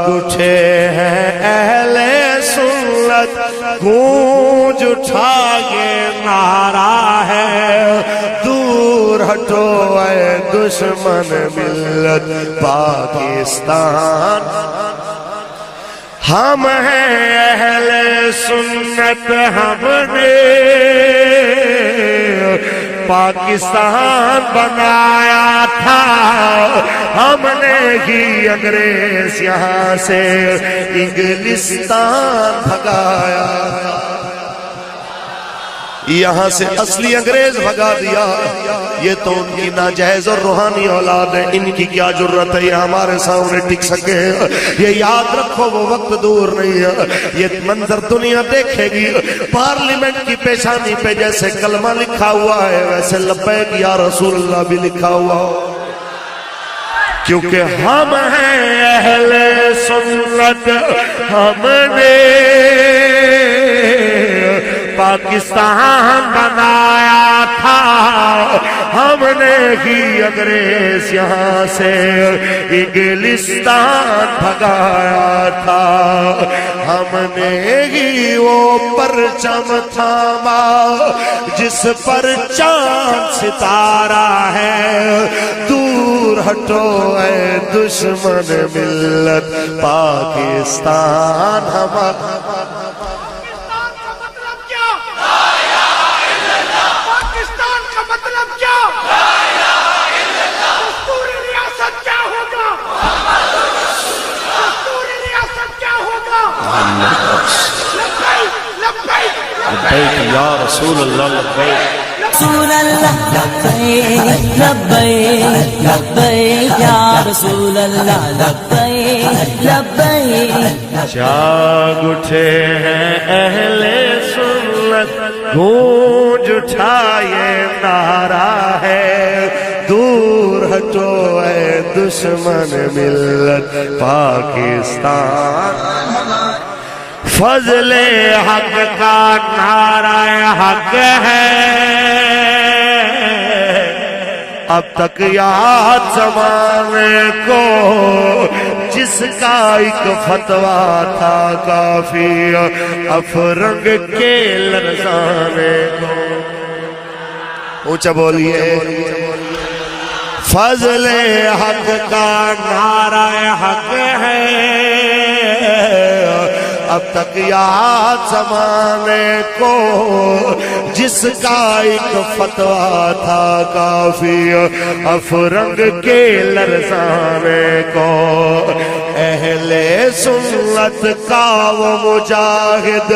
اٹھے ہیں اہل سنت گونج اٹھا یہ نعرہ ہے دور ہٹو اے دشمن ملت پاکستان ہم ہیں اہل سنت ہم نے پاکستان بنایا تھا ہم نے ہی انگریز یہاں سے انگلستان بھگایا یہاں سے اصلی انگریز بھگا دیا یہ تو ان کی ناجائز اور روحانی اولاد ہے ان کی کیا جرت ہے یہ ہمارے سامنے ٹک سکے یہ یاد رکھو وہ وقت دور نہیں ہے یہ منظر دنیا دیکھے گی پارلیمنٹ کی پیشانی پہ جیسے کلمہ لکھا ہوا ہے ویسے لبیک یا رسول اللہ بھی لکھا ہوا ہو کیونکہ ہم ہیں اہل سنت ہم نے پاکستان بنایا تھا ہم نے ہی انگریز یہاں سے انگلستان بھگایا تھا ہم نے ہی وہ پرچم تھاما جس پر چاند ستارہ ہے دور ہٹو اے دشمن ملت پاکستان ہمارا لبیک یا رسول اللہ لبیک رسول اللہ لبیک لبیک لبیک یا رسول اللہ لبیک لبیک جاگ اٹھے ہیں اہل سنت گونج اٹھا یہ نعرہ ہے دور ہٹو اے دشمن ملت پاکستان فضل حق کا نعرہ حق ہے اب تک یاد زمانے کو جس کا ایک فتویٰ تھا کافی افرنگ کے لرزانے کو اونچا بولیے فضل حق کا نعرہ حق ہے اب تک یاد زمانے کو جس کا ایک فتویٰ تھا کافی افرنگ کے لرزانے کو اہل سنت کا وہ مجاہد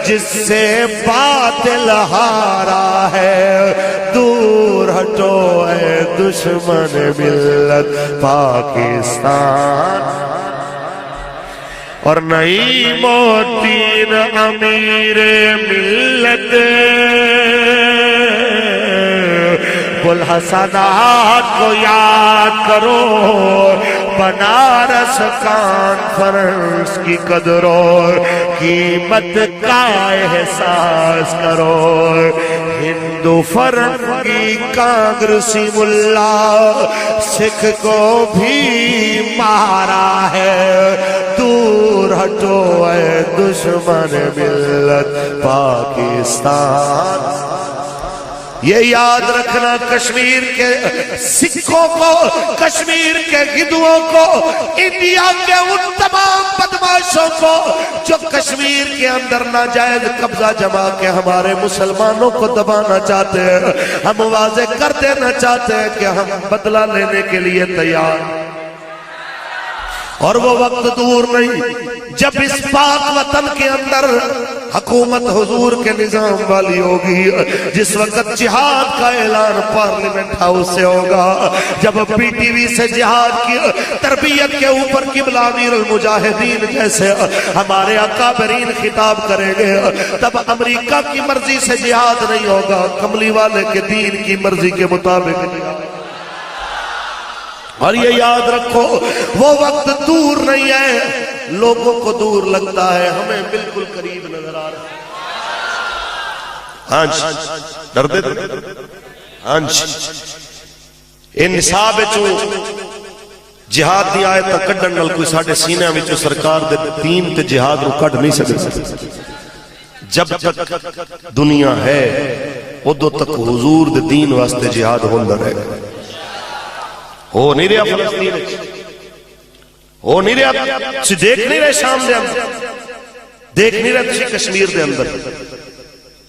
جس سے باطل ہارا ہے دور ہٹو اے دشمن ملت پاکستان اور نعیم الدین امیر ملت الحسنات کو یاد کرو بنارس کانفرنس کی قدر و قیمت کا احساس کرو ہندو فرنگی کانگریسی ملا سکھ کو بھی مارا ہے دور ہٹو اے دشمن ملت پاکستان یہ یاد رکھنا کشمیر کے سکھوں کو کشمیر کے ہندوؤں کو انڈیا کے ان تمام بدماشوں کو جو کشمیر کے اندر ناجائز قبضہ جما کے ہمارے مسلمانوں کو دبانا چاہتے ہیں ہم واضح کر دینا چاہتے ہیں کہ ہم بدلہ لینے کے لیے تیار اور وہ وقت دور نہیں جب اس پاک وطن کے اندر حکومت حضور کے نظام والی ہوگی جس وقت جہاد کا اعلان پارلیمنٹ ہاؤس سے ہوگا جب پی ٹی وی سے جہاد کی تربیت کے اوپر قبلہ امیر المجاہدین جیسے ہمارے اکابرین خطاب کریں گے تب امریکہ کی مرضی سے جہاد نہیں ہوگا کملی والے کے دین کی مرضی کے مطابق اور یہ یاد رکھو وہ وقت دور نہیں ہے لوگوں کو دور لگتا ہے ہمیں بالکل قریب نظر آ رہا ہے ہاں جی ڈردے تھے ہاں جی ان نصاب چو جہاد دی آیت کڈن نال کوئی ساڈے سینیاں وچوں سرکار دے دین تے جہاد نو کڈ نہیں سکدا. جب تک دنیا ہے ادو تک حضور دے دین واسطے جہاد ہوندا رہے گا. ہو نہیں رہا فلسطین وچ، ہو نہیں رہا تسی دیکھ نہیں رہے شام دے اندر، دیکھ نہیں رہے تسی کشمیر دے اندر،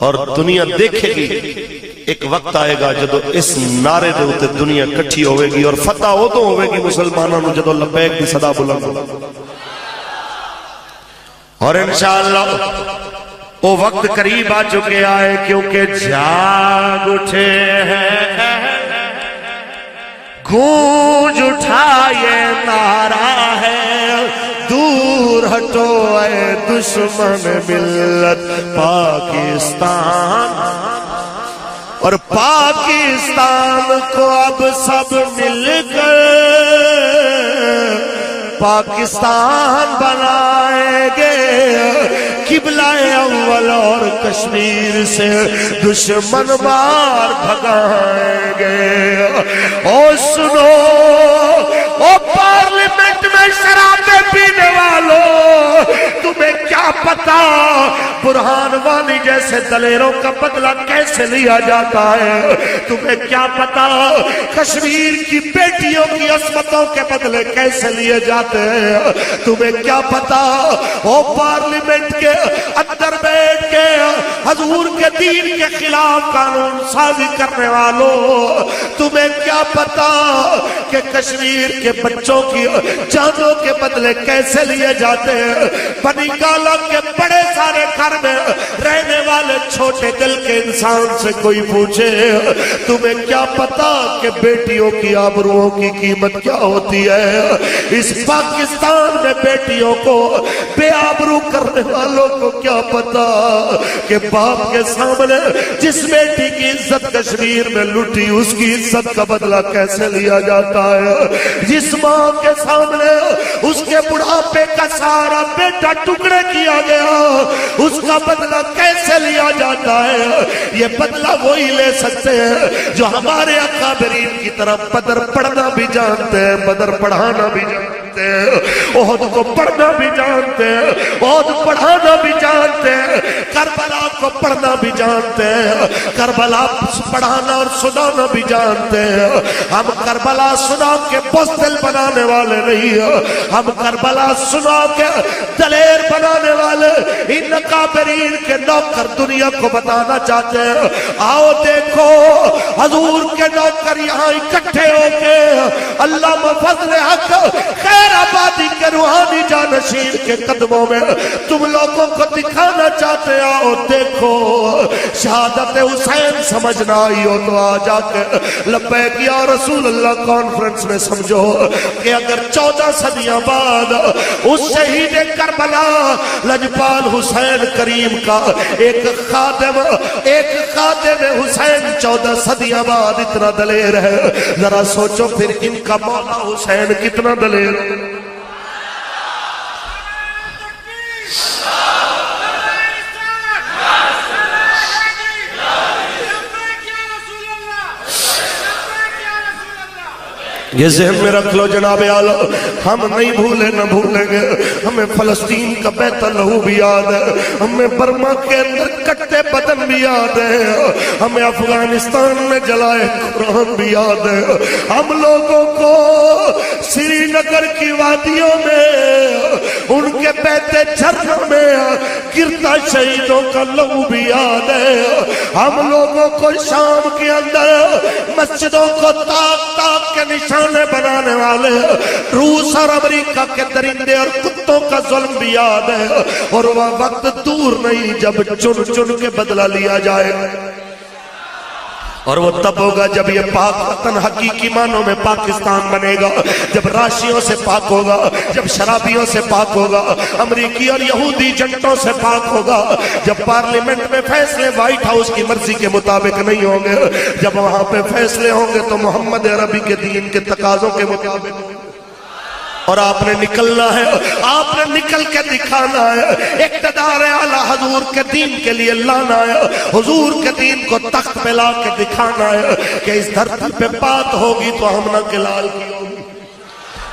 اور دنیا دیکھے گی. ایک وقت آئے گا جدو اس نعرے دے ہوتے دنیا کٹھی ہوئے گی اور فتح ہو تو ہوئے گی مسلمانوں نے جدو لبیک دی صدا بلند ہو. اور انشاءاللہ وہ وقت قریب آ چکے آئے کیونکہ جاگ اٹھے ہیں، گونج اٹھا یہ نعرہ ہے، دور ہٹو اے دشمن ملت پاکستان. اور پاکستان کو اب سب مل کر پاکستان بنائیں گے، قبلہ اول اور کشمیر سے دشمن مار بھگائیں گے. اور سنو او پارلیمنٹ میں شرابیں پینے والوں، تمہیں کیا پتا برہان وانی جیسے دلیروں کا بدلہ کیسے لیا جاتا ہے؟ تمہیں کیا پتا کشمیر کی بیٹیوں کی عصمتوں کے بدلے کیسے لیے جاتے ہیں؟ تمہیں کیا پتا وہ پارلیمنٹ کے اندر بیٹھ کے حضور کے دین کے خلاف قانون سازی کرنے والوں، تمہیں کیا پتا کہ کشمیر کے بچوں کی جانوں کے بدلے کیسے لیے جاتے ہیں؟ بنی گالا کے بڑے سارے گھر میں رہنے والے چھوٹے دل کے انسان سے کوئی پوچھے تمہیں کیا پتا کہ بیٹیوں کی آبروؤں کی قیمت کیا ہوتی ہے؟ اس پاکستان میں بیٹیوں کو بے آبرو کرنے والوں کو کیا پتا کہ باپ کے سامنے جس بیٹی کی عزت کشمیر میں لٹی اس کی عزت کا بدلہ کیسے لیا جاتا ہے؟ جس ماں کے سامنے اس کے بڑھاپے کا سارا بیٹا ٹکڑے کیا گیا اس کا بدلہ کیسے لیا جاتا ہے؟ یہ بدلہ وہی لے سکتے ہیں جو ہمارے اکابرین کی طرف بدر پڑھنا بھی جانتے ہیں، بدر پڑھانا بھی جانتے ہیں، احد کو پڑھنا بھی جانتے ہیں، احد پڑھانا بھی جانتے ہیں، کربلا کو پڑھنا بھی جانتے ہیں، کربلا پڑھانا اور سنانا بھی جانتے ہیں. ہم کربلا سنا کے بزدل بنانے والے نہیں ہیں، ہم کربلا سنا کے دلیر بنانے والے ان اکابرین کے نوکر دنیا کو بتانا چاہتے ہیں. آؤ دیکھو حضور کے نوکر یہاں اکٹھے ہو کے علامہ فضل حق خیر آبادی کے روحانی جانشین کے قدموں میں تم لوگوں کو دکھانا چاہتے ہیں. آؤ دیکھو شہادت حسین سمجھنا آئی ہو تو آ جا کے لبیک یا رسول اللہ کانفرنس میں سمجھو کہ اگر 14 صدیاں بعد اس شہید کربلا لجپال حسین کریم کا ایک خادم حسین 14 صدیاں بعد اتنا دلیر ہے، ذرا سوچو پھر ان کا مولا حسین کتنا دلیر ہے. یہ ذہن میں رکھ لو جناب اعلیٰ، ہم نہیں بھولے نہ بھولیں گے. ہمیں فلسطین کا بہتا لہو بھی یاد ہے، ہمیں برما کے اندر کٹے بدن بھی یاد ہے، ہمیں افغانستان میں جلائے قرآن بھی یاد ہے، ہم لوگوں کو سری نگر کی وادیوں میں ان کے بہتے جھرنوں میں گرتا شہیدوں کا لہو بھی یاد ہے، ہم لوگوں کو شام کے اندر مسجدوں کو تاک تاک کے نشان بنانے والے روس اور امریکہ کے درندے اور کتوں کا ظلم بھی یاد ہے. اور وہ وقت دور نہیں جب چن چن کے بدلہ لیا جائے، اور وہ تب ہوگا جب یہ پاک وطن حقیقی معنوں میں پاکستان بنے گا، جب راشیوں سے پاک ہوگا، جب شرابیوں سے پاک ہوگا، امریکی اور یہودی جنٹوں سے پاک ہوگا، جب پارلیمنٹ میں فیصلے وائٹ ہاؤس کی مرضی کے مطابق نہیں ہوں گے، جب وہاں پہ فیصلے ہوں گے تو محمد عربی کے دین کے تقاضوں کے مطابق ہوں گے. اور آپ نے نکلنا ہے، آپ نے نکل کے دکھانا ہے، اقتدار اعلیٰ حضور کے دین کے لیے لانا ہے، حضور کے دین کو تخت پہ لا کے دکھانا ہے کہ اس دھرتی پہ بات ہوگی تو ہم نہ کے لال کی ہوگی.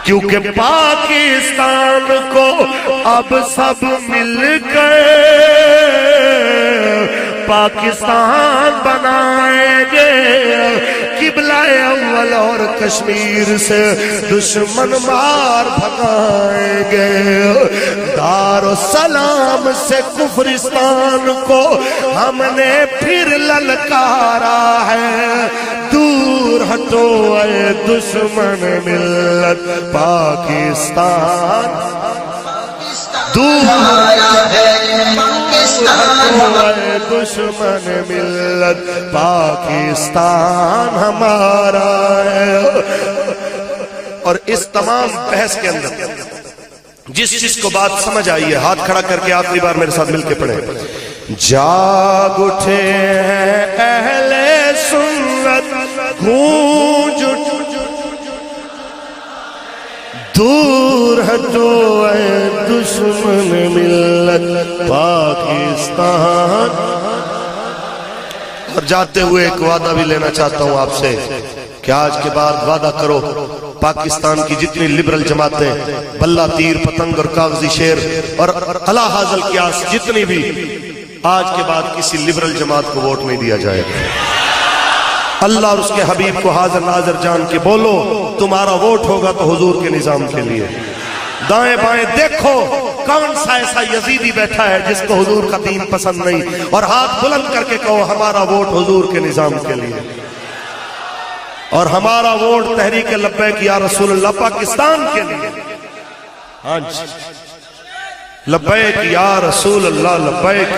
کیونکہ پاکستان کو اب سب مل گئے پاکستان بنائیں گے، قبلہ اول اور کشمیر سے دشمن مار بھگائیں گے، دار و سلام سے کفرستان کو ہم نے پھر للکارا ہے، دور ہٹو اے دشمن ملت پاکستان، دور دشمن ملت پاکستان ہمارا ہے۔ اور اس تمام بحث کے اندر جس جس کو بات سمجھ آئی ہے ہاتھ کھڑا کر کے آخری بار میرے ساتھ مل کے پڑھیں۔ جاگ اٹھے ہیں اہل سنت، گونج دور ہٹو اے دشمن ملت پاکستان۔ اور جاتے ہوئے ایک وعدہ بھی لینا چاہتا ہوں آپ سے کہ آج کے بعد وعدہ کرو پاکستان کی جتنی لبرل جماعتیں، بلہ تیر پتنگ اور کاغذی شیر اور الا حاضل قیاس جتنی بھی، آج کے بعد کسی لبرل جماعت کو ووٹ نہیں دیا جائے گا۔ اللہ اور اس کے حبیب کو حاضر ناظر جان کے بولو تمہارا ووٹ ہوگا تو حضور کے نظام کے لیے۔ دائیں بائیں دیکھو کون سا ایسا یزیدی بیٹھا ہے جس کو حضور کا دین پسند نہیں، اور ہاتھ بلند کر کے کہو ہمارا ووٹ حضور کے نظام کے لیے، اور ہمارا ووٹ تحریک لبیک یا رسول اللہ پاکستان کے لیے۔ ہاں جی، لبیک یا رسول اللہ لبیک۔